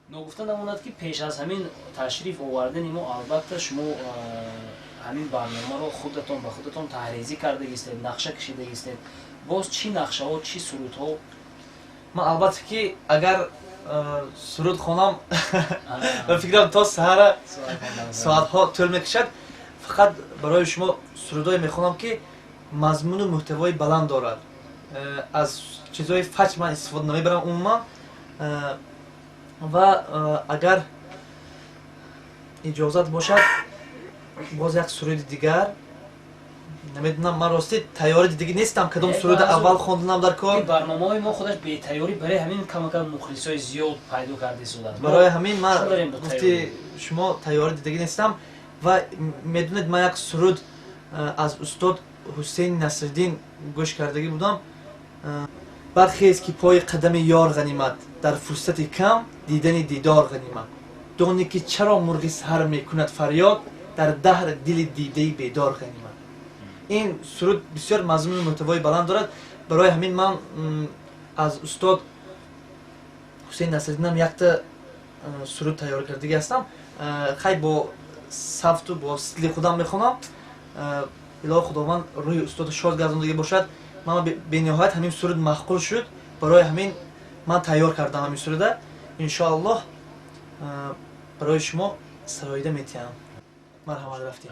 ногуфта намонад ки пеш аз ҳамин ташриф овардани мо албатта шумо ҳамин барномаро худатон ба худатон таҳризӣ кардагистед, нақша кашидагистед. боз чӣ нақшаҳо, чӣ сурудҳо? ман албатта ки агар суруд хонам ба фикрам то саҳара соатҳо тӯл мекашад. фақат барои шумо сурудое мехонам ки мазмуну муҳтавои баланд дорад. аз чизҳои фаҷ ман истифода намебарам умуман. ва агар иҷозат бошад боз як суруди дигар. намедонам, ман рости тайёри дидагӣ нестам кадом суруди аввал хонданам дар кор. барномаҳои мо худаш бетайёрӣ барои ҳамин камакам мухлисои зиёд пайдо карда шуданд. барои ҳамин ман гуфти шумо тайёри дидагӣ нестам. ва медонед ман як суруд аз устод Ҳусейни Насриддин гӯш кардагӣ будам. бархез ки пои қадами ёр ғанимат, дар фурсати кам дидани дидор ғанимат. дони ки чаро мурғи саҳар мекунад фарёд, дар даҳр дили дидаи бедор ғанимат. ин суруд бисёр мазмуни муҳтавои баланд дорад. барои ҳамин ман аз устод Ҳусейни Насриддинам якта суруд тайёр кардагӣ ҳастам. хай бо сафту бо стили худам мехонам. илоҳи худованд рӯҳи устода шод гардондаги бошад. ман бениҳоят ҳамин суруд махқул шуд. барои ҳамин ман тайёр кардам ҳамин суруда. иншоаллоҳ барои шумо сароида метиҳам. марҳамат рафтем.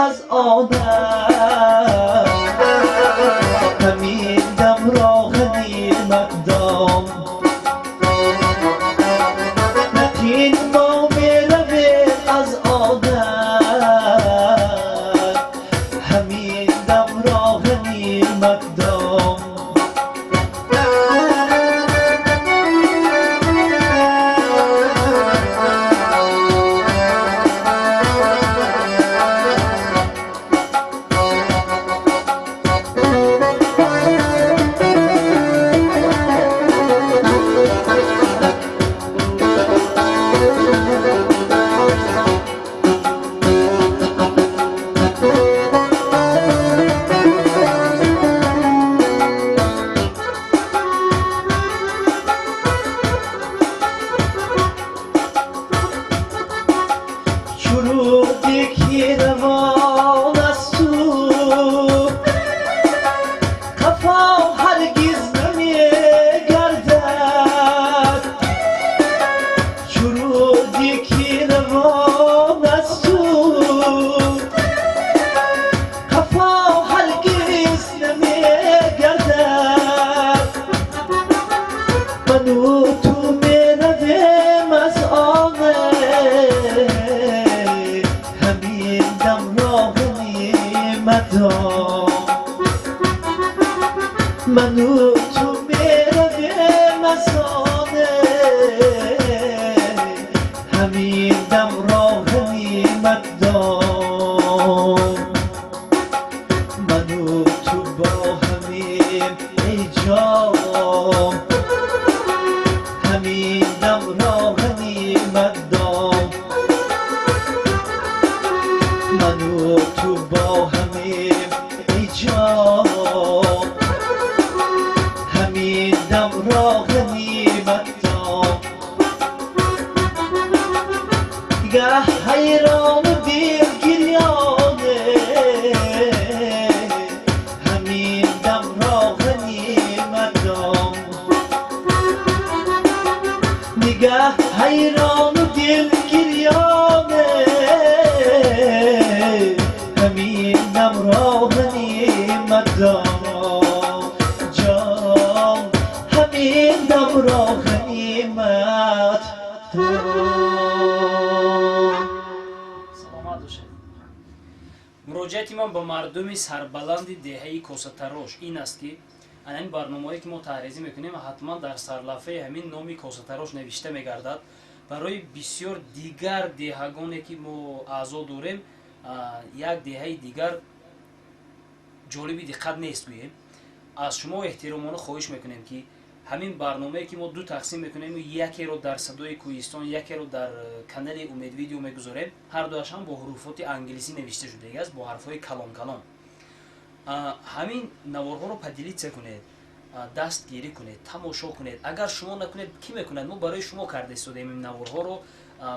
از آنم همین دم را غنیمت دام نتین ما میرویم از آنم همین دم را غنیمت دام شروطی که روان از تو خفا هرگز نمیگردد شروطی که روان از تو خفا هرگز نمیگردد من و تو میرویم از آنه من و تو میرویم از آنه همین دم را غنیمت دام من و تو با همین ای جان همین دم را غنیمت دام من و تو با همین ای جان همین دم را غنیمت دام دیگه حیران دل گریانه همین دم را غنیمت دام دیگه حیران دل گریانه همین دم را غنیمت دام جان همین دم را غنیمت دام. سلامت باشید. مراجعت من به مردم سربلند دهه کوسه‌تراش این است که این برنامه‌ای که ما تحریزی میکنیم حتما در سرلفه همین نامی کوسه‌تراش نوشته میگردد برای بسیار دیگر دهگانی که ما اعضا داریم یک دهه دیگر جالبی دقت نیست گوییم از شما احترامانه خواهش میکنیم که همین برنامه‌ای که ما دو تقسیم میکنیم یکی رو در صدای کوهستان یکی رو در کانال امید ویدیو میگذاریم هر دوش هم با حروفات انگلیسی نوشته شده است با حرف‌های کلام کلام همین نوارها رو پدیلیت کنید دستگیری کنید تماشا کنید اگر شما نکنید کی میکند ما برای شما کرده استودیم این نوارها رو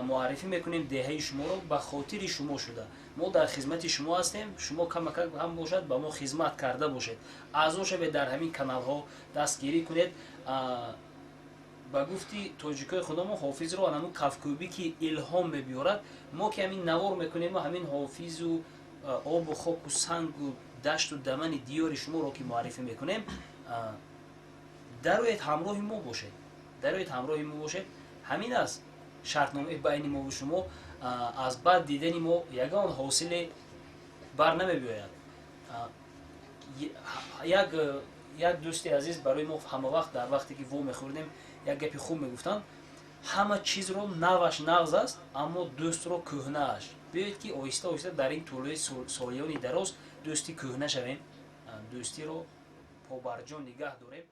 معرفی میکنیم دهه شما رو به خاطر شما شده ما در خدمت شما هستیم شما کمک هم باشد به ما خدمت کرده باشید اعضا شوید در همین کانال ها دستگیری کنید با گفتی تاجیکای خودمون حافظ رو همون کفکوبی که الهام میبیارد ما که همین نوار میکنیم و همین حافظ و آب و خاک و سنگ و دشت و دمن دیار شما رو که معرفی میکنیم درایت همراه ما باشید درایت همراه ما باشید همین است شرطنامه بین ما و شما از بعد دیدن ما یگان حاصل بر نمیباید یک دوستی عزیز برای ما همه وقت در وقتی که وو میخوردیم یک گپی خوب میگفتن همه چیز رو نوش نغز است اما دوست رو کهنه اش بیایید که آهسته آهسته در این طول سالیانی دراز دوستی کهنه شویم دوستی رو پابرجا نگه داریم